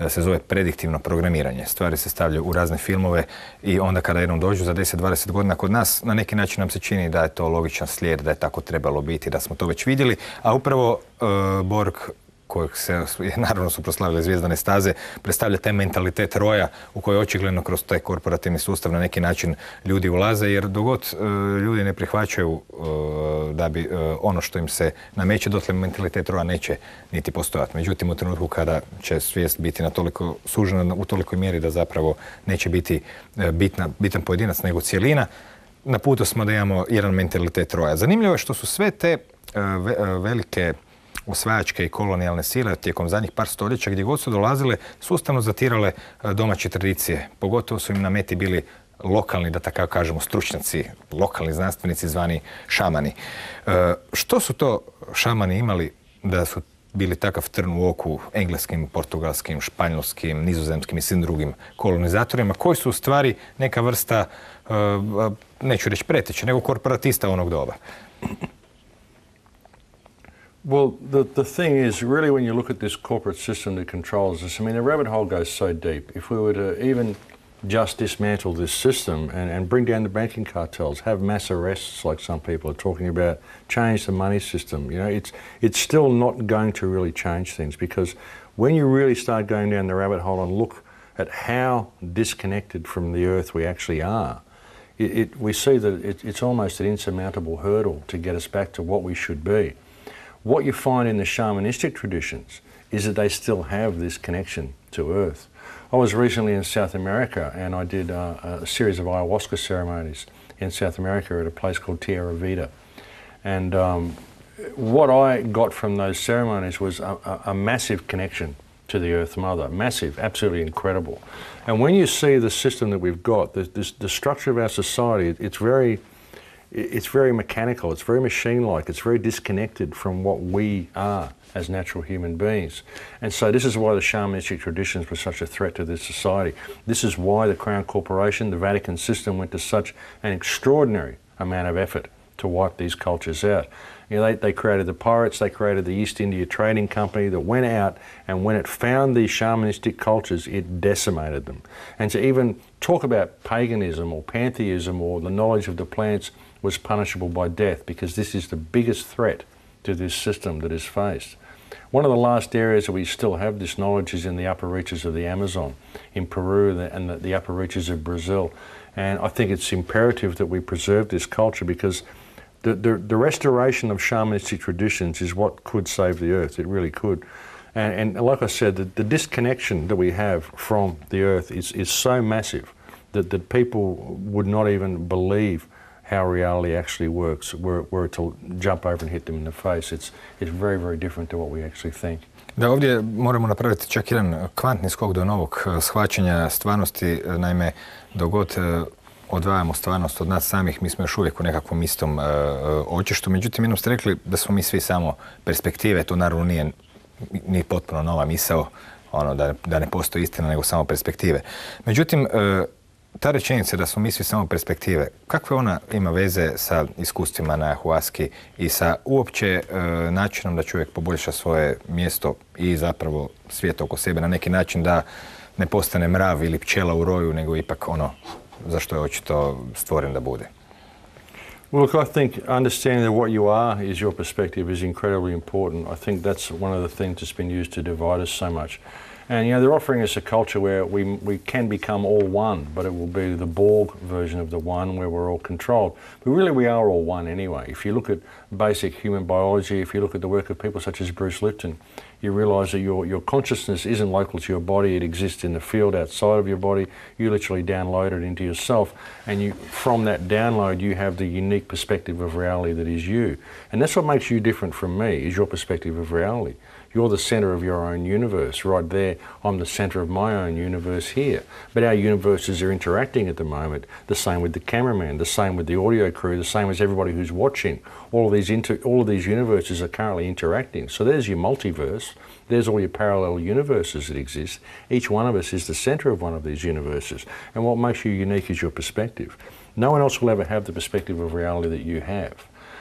se zove prediktivno programiranje. Stvari se stavljaju u razne filmove i onda kada jednom dođu za 10-20 godina kod nas, na neki način nam se čini da je to logičan slijed, da je tako trebalo biti, da smo to već vidjeli, a upravo Borg, kojeg se naravno suprotstavile Zvijezdane staze, predstavlja taj mentalitet roja u koji očigledno kroz taj korporativni sustav na neki način ljudi ulaze, jer dogod ljudi ne prihvaćaju da bi ono što im se nameće, dotle mentalitet roja neće niti postojati. Međutim, u trenutku kada će svijest biti na toliko sužena u tolikoj mjeri da zapravo neće biti bitan pojedinac nego cjelina, na putu smo da imamo jedan mentalitet roja. Zanimljivo je što su sve te velike osvajačke i kolonijalne sile tijekom zadnjih par stoljeća, gdje god su dolazile, sustavno zatirale domaće tradicije. Pogotovo su im na meti bili lokalni, da tako kažemo, stručnjaci, lokalni znanstvenici zvani šamani. Što su to šamani imali da su bili takav trn u oku engleskim, portugalskim, španjolskim, nizozemskim i svim drugim kolonizatorima, koji su u stvari neka vrsta, neću reći preteče, nego korporatista onog doba? Well, the thing is, really, when you look at this corporate system that controls us, I mean, the rabbit hole goes so deep. If we were to even just dismantle this system and bring down the banking cartels, have mass arrests like some people are talking about, change the money system, you know, it's still not going to really change things, because when you really start going down the rabbit hole and look at how disconnected from the earth we actually are, we see that it's almost an insurmountable hurdle to get us back to what we should be. What you find in the shamanistic traditions is that they still have this connection to earth. I was recently in South America, and I did a series of ayahuasca ceremonies in South America at a place called Tierra. And what I got from those ceremonies was a massive connection to the Earth Mother, massive, absolutely incredible. And when you see the system that we've got, the structure of our society, it's very mechanical, it's very machine-like, it's very disconnected from what we are as natural human beings. And so this is why the shamanistic traditions were such a threat to this society. This is why the Crown Corporation, the Vatican system, went to such an extraordinary amount of effort to wipe these cultures out. You know, they created the pirates, they created the East India Trading Company that went out, and when it found these shamanistic cultures, it decimated them. And to even talk about paganism or pantheism or the knowledge of the plants was punishable by death, because this is the biggest threat to this system that is faced. One of the last areas that we still have this knowledge is in the upper reaches of the Amazon, in Peru and the upper reaches of Brazil. And I think it's imperative that we preserve this culture, because the restoration of shamanistic traditions is what could save the earth. It really could. And like I said, the disconnection that we have from the earth is so massive that people would not even believe how reality actually works, were it to jump over and hit them in the face. It's very, very different to what we actually think. Da, ovdje moramo napraviti čak jedan kvantni skok do novog shvaćanja stvarnosti. Naime, dogod odvajamo stvarnost od nas samih, mi smo još uvijek u nekakvom istom očištu. Međutim, jednom ste rekli da smo mi svi samo perspektive. To naravno nije ni potpuno nova misao, da ne postoji istina, nego samo perspektive. Međutim, ta rečenica da smo mi svi samo perspektive, kakve ona ima veze sa iskustvima na ayahuaski i sa uopće načinom da čovjek poboljša svoje mjesto i zapravo svijet oko sebe na neki način, da ne postane mrav ili pčela u roju, nego ipak ono za što je očito stvoren da bude? Well, look, I think understanding that what you are is your perspective is incredibly important. I think that's one of the things that's been used to divide us so much. And they're offering us a culture where we can become all one, but it will be the Borg version of the one where we're all controlled. But really we are all one anyway. If you look at basic human biology, if you look at the work of people such as Bruce Lipton, you realise that your consciousness isn't local to your body, it exists in the field outside of your body. You literally download it into yourself, and from that download you have the unique perspective of reality that is you. And that's what makes you different from me, is your perspective of reality. You're the centre of your own universe. Right there, I'm the centre of my own universe here. But our universes are interacting at the moment. The same with the cameraman, the same with the audio crew, the same as everybody who's watching. All of these universes are currently interacting. So there's your multiverse. There's all your parallel universes that exist. Each one of us is the centre of one of these universes. And what makes you unique is your perspective. No one else will ever have the perspective of reality that you have.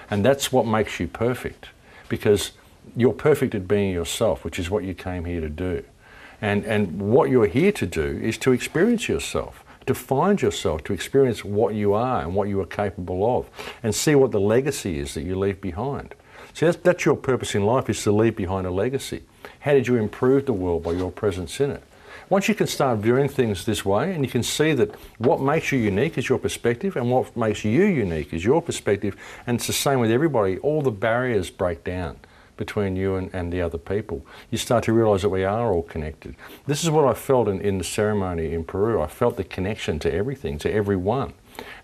And that's what makes you perfect. Because you're perfect at being yourself, which is what you came here to do. And what you're here to do is to experience yourself, to find yourself, to experience what you are and what you are capable of, and see what the legacy is that you leave behind. See, that's your purpose in life, is to leave behind a legacy. How did you improve the world by your presence in it? Once you can start viewing things this way, and you can see that what makes you unique is your perspective, and what makes you unique is your perspective, and it's the same with everybody, all the barriers break down between you and the other people. You start to realise that we are all connected. This is what I felt in the ceremony in Peru. I felt the connection to everything, to everyone.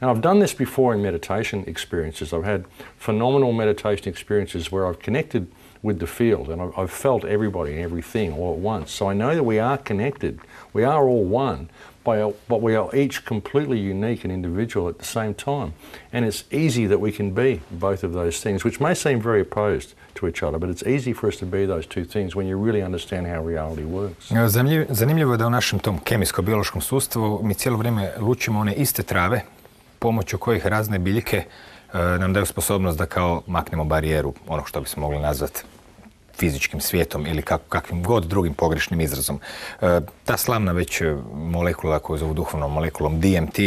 And I've done this before in meditation experiences. I've had phenomenal meditation experiences where I've connected with the field, and I've felt everybody and everything all at once. So I know that we are connected. We are all one, but we are each completely unique and individual at the same time. And it's easy that we can be both of those things, which may seem very opposed to each other, but it's easy for us to be those two things when you really understand how reality works. Zanimljivo je da u našem tom kemijsko-biološkom sustavu mi cijelo vrijeme lučimo one iste trave, pomoću kojih razne biljke nam daju sposobnost da kao maknemo barijeru, ono što bismo mogli nazvati fizičkim svijetom ili kakvim god drugim pogrešnim izrazom. Ta slavna već molekula koju zovu duhovnom molekulom DMT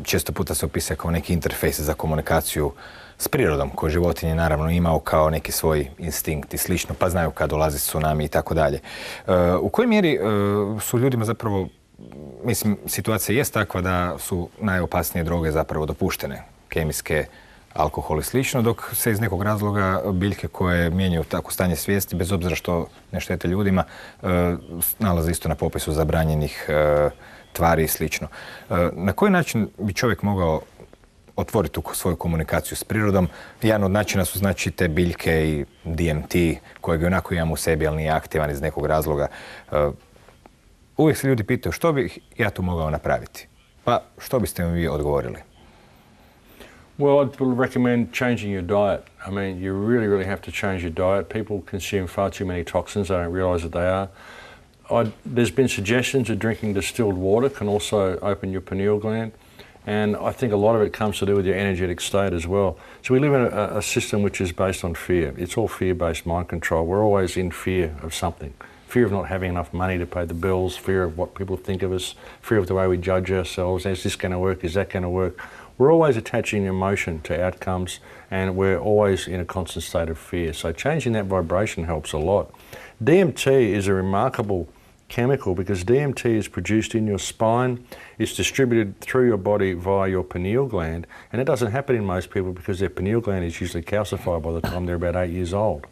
često puta se opisuje kao neki interfejs za komunikaciju s prirodom, koju životinje naravno imao kao neki svoj instinkt i slično, pa znaju kad dolazi tsunami i tako dalje. U kojoj mjeri su ljudima zapravo, mislim, situacija jest takva da su najopasnije droge zapravo dopuštene, kemijske, alkohol i slično, dok se iz nekog razloga biljke koje mijenjaju tako stanje svijesti, bez obzira što ne štete ljudima, nalaze isto na popisu zabranjenih tvari i slično. Na koji način bi čovjek mogao otvoriti tu svoju komunikaciju s prirodom? Jedan od načina su znači te biljke i DMT, kojeg onako imam u sebi, ali nije aktivan iz nekog razloga. Uvijek se ljudi pitaju što bih ja tu mogao napraviti. Pa što biste mi vi odgovorili? Well, I'd recommend changing your diet. I mean, you really have to change your diet. People consume far too many toxins. They don't realise that they are. There's been suggestions that drinking distilled water can also open your pineal gland. And I think a lot of it comes to do with your energetic state as well. So we live in a system which is based on fear. It's all fear-based mind control. We're always in fear of something. Fear of not having enough money to pay the bills, fear of what people think of us, fear of the way we judge ourselves. Is this going to work? Is that going to work? We're always attaching emotion to outcomes, and we're always in a constant state of fear. So changing that vibration helps a lot. DMT is a remarkable chemical because DMT is produced in your spine, it's distributed through your body via your pineal gland, and it doesn't happen in most people because their pineal gland is usually calcified by the time they're about 8 years old.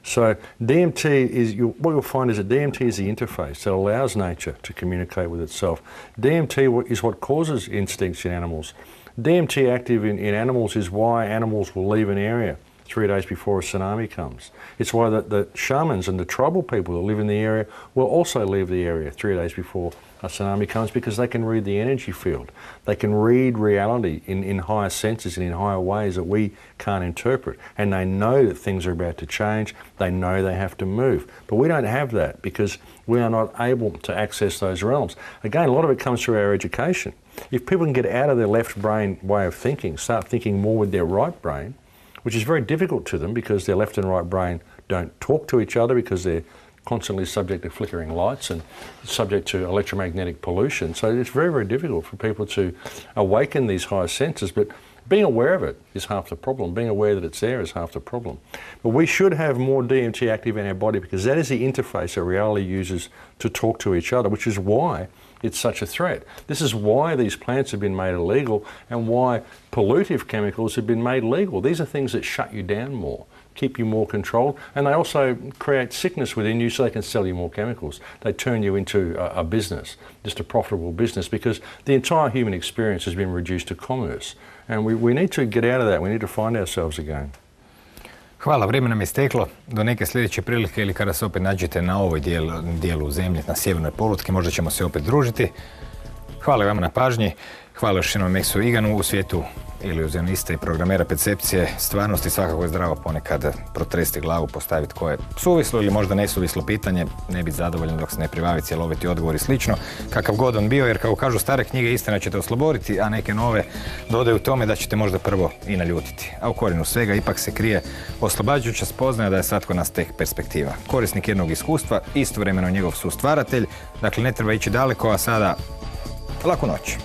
So DMT is, what you'll find is that DMT is the interface that allows nature to communicate with itself. DMT is what causes instincts in animals. DMT active in animals is why animals will leave an area 3 days before a tsunami comes. It's why the shamans and the tribal people that live in the area will also leave the area 3 days before a tsunami comes because they can read the energy field. They can read reality in higher senses and in higher ways that we can't interpret. And they know that things are about to change. They know they have to move. But we don't have that because we are not able to access those realms. Again, a lot of it comes through our education. If people can get out of their left brain way of thinking, start thinking more with their right brain, which is very difficult to them because their left and right brain don't talk to each other because they're constantly subject to flickering lights and subject to electromagnetic pollution. So it's very difficult for people to awaken these higher senses. But Being aware of it is half the problem. Being aware that it's there is half the problem. But we should have more DMT active in our body because that is the interface that reality uses to talk to each other, which is why it's such a threat. This is why these plants have been made illegal and why pollutive chemicals have been made legal. These are things that shut you down more, keep you more controlled, and they also create sickness within you so they can sell you more chemicals. They turn you into a business, just a profitable business, because the entire human experience has been reduced to commerce. And we need to get out of that. We need to find ourselves again. Hvala, vrijeme nam je steklo. Do neke sljedeće prilike ili kada se opet nađete na ovoj dijelu zemlje, na sjevernoj polutki, možda ćemo se opet družiti. Hvala vam na pažnji. Hvala još jednom Meksu Iganu u svijetu iluzionista i programera percepcije stvarnosti. Svakako je zdravo ponekad protresti glavu, postaviti koje suvislo ili možda nesuvislo pitanje, ne biti zadovoljan dok se ne pribavi cjeloviti odgovor i slično, kakav god on bio, jer kako kažu stare knjige, istina ćete osloboditi, a neke nove dodaju tome da ćete možda prvo i naljutiti. A u korijenu svega ipak se krije oslobađajuća spoznaja da je svatko nas tek perspektiva. Korisnik jednog iskustva, istovremeno njegov sustvaratelj, dakle ne treba ići daleko, a sada laku noć.